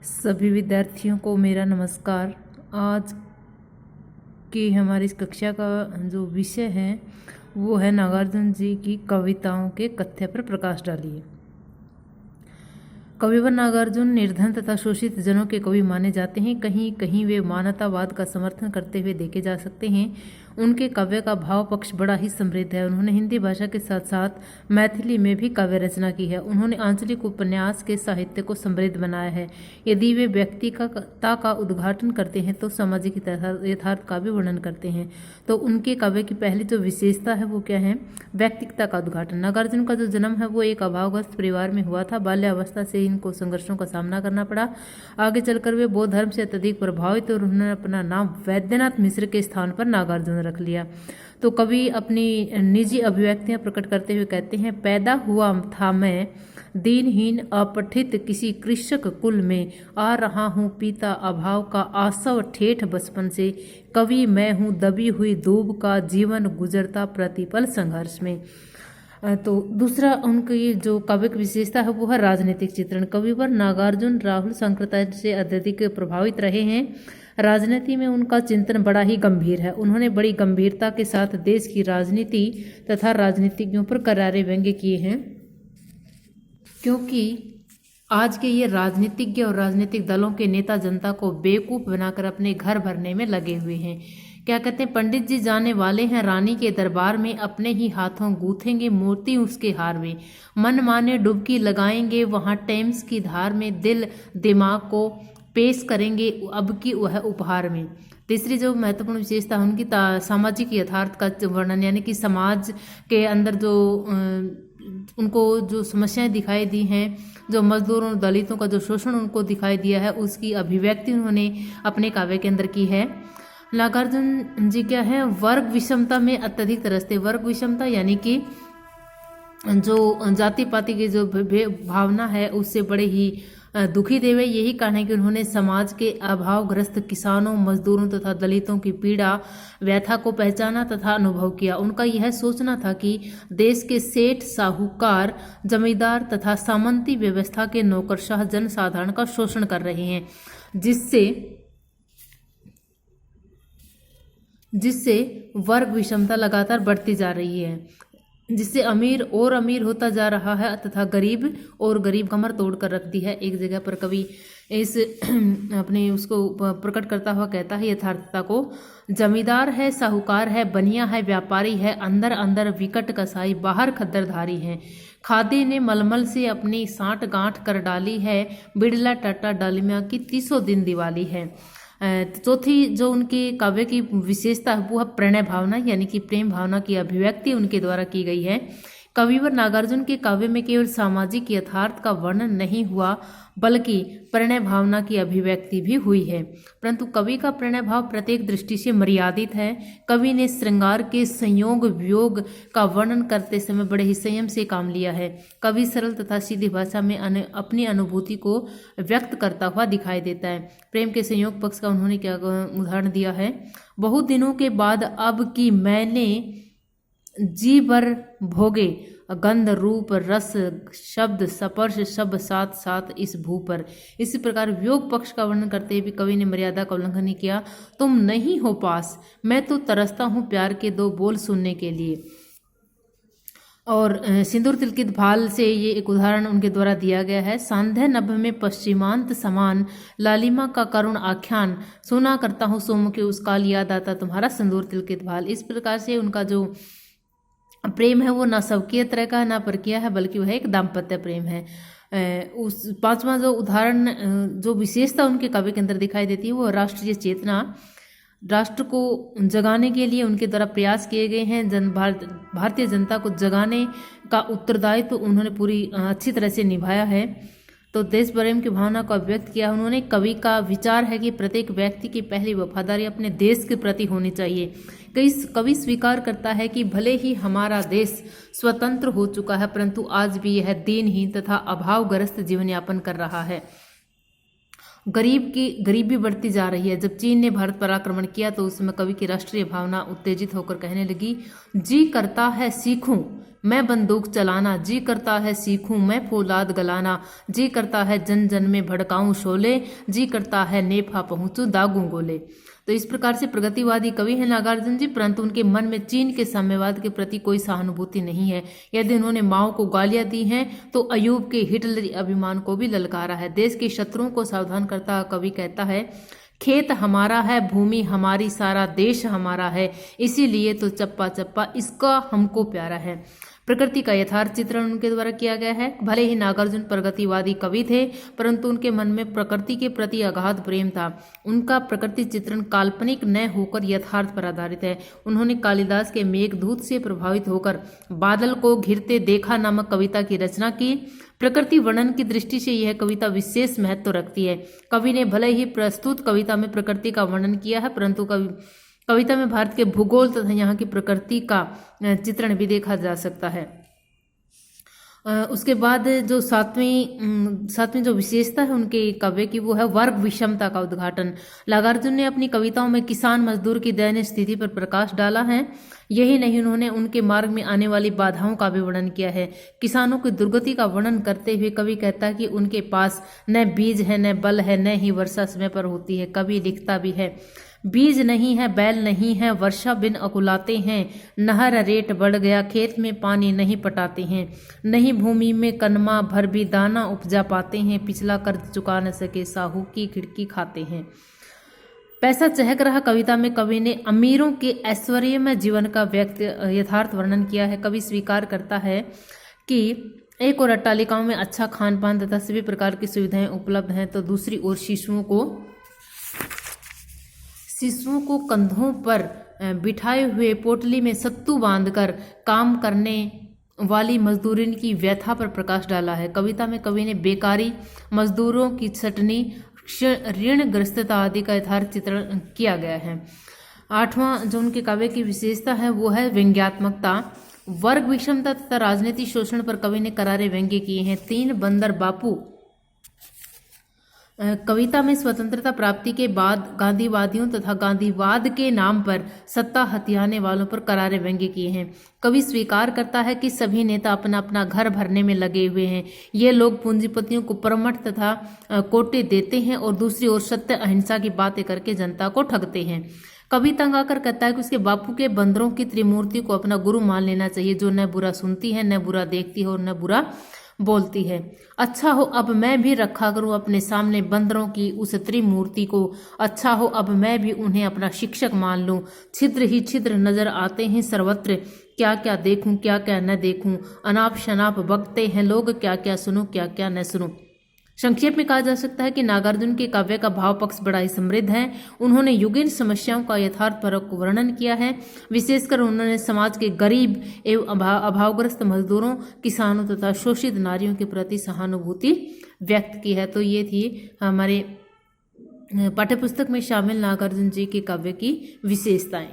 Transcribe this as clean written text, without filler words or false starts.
सभी विद्यार्थियों को मेरा नमस्कार। आज की हमारी इस कक्षा का जो विषय है वो है नागार्जुन जी की कविताओं के कथ्य पर प्रकाश डालिए। कविवर नागार्जुन निर्धन तथा शोषित जनों के कवि माने जाते हैं। कहीं कहीं वे मानवतावाद का समर्थन करते हुए देखे जा सकते हैं। उनके काव्य का भाव पक्ष बड़ा ही समृद्ध है। उन्होंने हिंदी भाषा के साथ साथ मैथिली में भी काव्य रचना की है। उन्होंने आंचलिक उपन्यास के साहित्य को समृद्ध बनाया है। यदि वे व्यक्तिगतता का उद्घाटन करते हैं तो सामाजिक यथार्थ का भी वर्णन करते हैं। तो उनके काव्य की पहली जो विशेषता है वो क्या है? व्यक्तिगता का उद्घाटन। नागार्जुन का जो जन्म है वो एक अभावग्रस्त परिवार में हुआ था। बाल्यावस्था से इनको संघर्षों का सामना करना पड़ा। आगे चलकर वे बौद्ध धर्म से अत्यधिक प्रभावित और उन्होंने अपना नाम वैद्यनाथ मिश्र के स्थान पर नागार्जुन रख लिया। तो कवि अपनी निजी अभिव्यक्तियां प्रकट करते हुए कहते हैं, पैदा हुआ था मैं दीनहीन अपठित किसी कृषक कुल में, आ रहा हूँ पीता अभाव का आसव ठेठ बचपन से, कवि मैं हूँ दबी हुई दूब का जीवन गुजरता प्रतिपल संघर्ष में। तो दूसरा उनकी जो काव्य की विशेषता है वो है राजनीतिक चित्रण। कविवर नागार्जुन राहुल सांकृत्य से अत्यधिक प्रभावित रहे हैं। राजनीति में उनका चिंतन बड़ा ही गंभीर है। उन्होंने बड़ी गंभीरता के साथ देश की राजनीति तथा राजनीतिज्ञों पर करारे व्यंग्य किए हैं, क्योंकि आज के ये राजनीतिज्ञ और राजनीतिक दलों के नेता जनता को बेवकूफ बनाकर अपने घर भरने में लगे हुए हैं। क्या कहते हैं? पंडित जी जाने वाले हैं रानी के दरबार में, अपने ही हाथों गूंथेंगे मूर्ति उसके हार में, मन माने डुबकी लगाएंगे वहां टेम्स की धार में, दिल दिमाग को पेश करेंगे अब की वह उपहार में। तीसरी जो महत्वपूर्ण विशेषता है उनकी सामाजिक यथार्थ का वर्णन, यानी कि समाज के अंदर जो उनको जो समस्याएं दिखाई दी हैं, जो मजदूरों और दलितों का जो शोषण उनको दिखाई दिया है, उसकी अभिव्यक्ति उन्होंने अपने काव्य के अंदर की है। नागार्जुन जी क्या है? वर्ग विषमता में अत्यधिक तरसते। वर्ग विषमता यानी कि जो जाति पाति की जो भावना है उससे बड़े ही दुखी देवे। यही कारण है कि उन्होंने समाज के अभावग्रस्त किसानों, मजदूरों तथा दलितों की पीड़ा व्यथा को पहचाना तथा अनुभव किया। उनका यह सोचना था कि देश के सेठ, साहूकार, जमींदार तथा सामंती व्यवस्था के नौकरशाह जनसाधारण का शोषण कर रहे हैं, जिससे वर्ग विषमता लगातार बढ़ती जा रही है, जिससे अमीर और अमीर होता जा रहा है तथा गरीब और गरीब कमर तोड़ कर रख दी है। एक जगह पर कवि इस अपने उसको प्रकट करता हुआ कहता है यथार्थता को, जमींदार है, साहूकार है, बनिया है, व्यापारी है, अंदर अंदर विकट कसाई, बाहर खद्दरधारी है, खादी ने मलमल से अपनी साठ गांठ कर डाली है, बिड़ला टाटा डालिमिया की 30 दिन दिवाली है। चौथी जो उनकी काव्य की विशेषता है वो है प्रणय भावना, यानी कि प्रेम भावना की अभिव्यक्ति उनके द्वारा की गई है। कविवर नागार्जुन के काव्य में केवल सामाजिक यथार्थ का वर्णन नहीं हुआ बल्कि प्रणय भावना की अभिव्यक्ति भी हुई है, परंतु कवि का प्रणय भाव प्रत्येक दृष्टि से मर्यादित है। कवि ने श्रृंगार के संयोग वियोग का वर्णन करते समय बड़े ही संयम से काम लिया है। कवि सरल तथा सीधी भाषा में अपनी अनुभूति को व्यक्त करता हुआ दिखाई देता है। प्रेम के संयोग पक्ष का उन्होंने क्या उदाहरण दिया है? बहुत दिनों के बाद अब की मैंने जी भर भोगे, गंध रूप रस शब्द स्पर्श सब साथ साथ इस भू पर। इसी प्रकार वियोग पक्ष का वर्णन करते हुए भी कवि ने मर्यादा का उल्लंघन नहीं किया। तुम नहीं हो पास, मैं तो तरसता हूँ प्यार के दो बोल सुनने के लिए। और सिंदूर तिलकित भाल से ये एक उदाहरण उनके द्वारा दिया गया है। सांध्य नभ में पश्चिमांत समान, लालिमा का करुण आख्यान, सुना करता हूँ सोमुखी उस काल, याद आता तुम्हारा सिंदूर तिलकित भाल। इस प्रकार से उनका जो प्रेम है वो ना स्वकीय तरह का ना परकीय है, बल्कि वह एक दाम्पत्य प्रेम है। उस पांचवा जो उदाहरण जो विशेषता उनके काव्य के अंदर दिखाई देती है वो राष्ट्रीय चेतना, राष्ट्र को जगाने के लिए उनके द्वारा प्रयास किए गए हैं। भारतीय जनता को जगाने का उत्तरदायित्व उन्होंने पूरी अच्छी तरह से निभाया है। तो देश प्रेम की भावना को अभिव्यक्त किया उन्होंने। कवि का विचार है कि प्रत्येक व्यक्ति की पहली वफादारी अपने देश के प्रति होनी चाहिए। कवि स्वीकार करता है कि भले ही हमारा देश स्वतंत्र हो चुका है, परंतु आज भी यह दीनहीन तथा अभावग्रस्त जीवन यापन कर रहा है। गरीबी बढ़ती जा रही है। जब चीन ने भारत पर आक्रमण किया तो उस समय कवि की राष्ट्रीय भावना उत्तेजित होकर कहने लगी, जी करता है सीखूं मैं बंदूक चलाना, जी करता है सीखूं मैं फौलाद गलाना, जी करता है जन जन में भड़काऊं शोले, जी करता है नेफा पहुंचूं दागूं गोले। तो इस प्रकार से प्रगतिवादी कवि हैं नागार्जुन जी, परंतु उनके मन में चीन के साम्यवाद के प्रति कोई सहानुभूति नहीं है। यदि उन्होंने माओ को गालियां दी हैं तो अयूब के हिटलरी अभिमान को भी ललकारा है। देश के शत्रुओं को सावधान करता कवि कहता है, खेत हमारा है, भूमि हमारी, सारा देश हमारा है, इसीलिए तो चप्पा चप्पा इसका हमको प्यारा है। प्रकृति का यथार्थ चित्रण उनके द्वारा किया गया है। भले ही नागार्जुन प्रगतिवादी कवि थे, परंतु उनके मन में प्रकृति के प्रति अगाध प्रेम था। उनका प्रकृति चित्रण काल्पनिक न होकर यथार्थ पर आधारित है। उन्होंने कालिदास के मेघदूत से प्रभावित होकर बादल को घिरते देखा नामक कविता की रचना की। प्रकृति वर्णन की दृष्टि से यह कविता विशेष महत्व रखती है। कवि ने भले ही प्रस्तुत कविता में प्रकृति का वर्णन किया है, परंतु कविता में भारत के भूगोल तथा यहाँ की प्रकृति का चित्रण भी देखा जा सकता है। उसके बाद जो सातवीं जो विशेषता है उनके काव्य की, वो है वर्ग विषमता का उद्घाटन। नागार्जुन ने अपनी कविताओं में किसान मजदूर की दयनीय स्थिति पर प्रकाश डाला है। यही नहीं, उन्होंने उनके मार्ग में आने वाली बाधाओं का भी वर्णन किया है। किसानों की दुर्गति का वर्णन करते हुए कवि कहता है कि उनके पास न बीज है, न बल है, न ही वर्षा समय पर होती है। कवि लिखता भी है, बीज नहीं है, बैल नहीं है, वर्षा बिन अकुलाते हैं, नहर रेट बढ़ गया, खेत में पानी नहीं पटाते हैं, नहीं भूमि में कनमा भर भी दाना उपजा पाते हैं, पिछला कर्ज चुका न सके, साहू की खिड़की खाते हैं। पैसा चहक रहा कविता में कवि ने अमीरों के ऐश्वर्यमय जीवन का यथार्थ वर्णन किया है। कवि स्वीकार करता है कि एक और अट्टालिकाओं में अच्छा खान पान तथा सभी प्रकार की सुविधाएं उपलब्ध हैं, तो दूसरी ओर शिशुओं को कंधों पर बिठाए हुए पोटली में सत्तू बांधकर काम करने वाली मजदूरिन की व्यथा पर प्रकाश डाला है। कविता में कवि ने बेकारी, मजदूरों की छटनी, ऋणग्रस्तता आदि का यथार्थ चित्रण किया गया है। आठवां जो उनके काव्य की विशेषता है वो है व्यंग्यात्मकता। वर्ग विषमता तथा राजनीतिक शोषण पर कवि ने करारे व्यंग्य किए हैं। 3 बंदर बापू कविता में स्वतंत्रता प्राप्ति के बाद गांधीवादियों तथा गांधीवाद के नाम पर सत्ता हथियाने वालों पर करारे व्यंग्य किए हैं। कवि स्वीकार करता है कि सभी नेता अपना अपना घर भरने में लगे हुए हैं। ये लोग पूंजीपतियों को परमठ तथा कोटे देते हैं और दूसरी ओर सत्य अहिंसा की बातें करके जनता को ठगते हैं। कवि तंग आकर कहता है कि उसके बापू के बंदरों की त्रिमूर्ति को अपना गुरु मान लेना चाहिए, जो न बुरा सुनती है, न बुरा देखती है और न बुरा बोलती है। अच्छा हो अब मैं भी रखा करूं अपने सामने बंदरों की उस त्रिमूर्ति को, अच्छा हो अब मैं भी उन्हें अपना शिक्षक मान लूं। छिद्र ही छिद्र नजर आते हैं सर्वत्र, क्या क्या देखूं क्या क्या न देखूं, अनाप शनाप बकते हैं लोग, क्या क्या सुनूं क्या क्या न सुनूं। संक्षेप में कहा जा सकता है कि नागार्जुन के काव्य का भाव पक्ष बड़ा ही समृद्ध है। उन्होंने युगीन समस्याओं का यथार्थपरक वर्णन किया है। विशेषकर उन्होंने समाज के गरीब एवं अभावग्रस्त मजदूरों, किसानों तथा शोषित नारियों के प्रति सहानुभूति व्यक्त की है। तो ये थी हमारे पाठ्यपुस्तक में शामिल नागार्जुन जी के काव्य की विशेषताएं।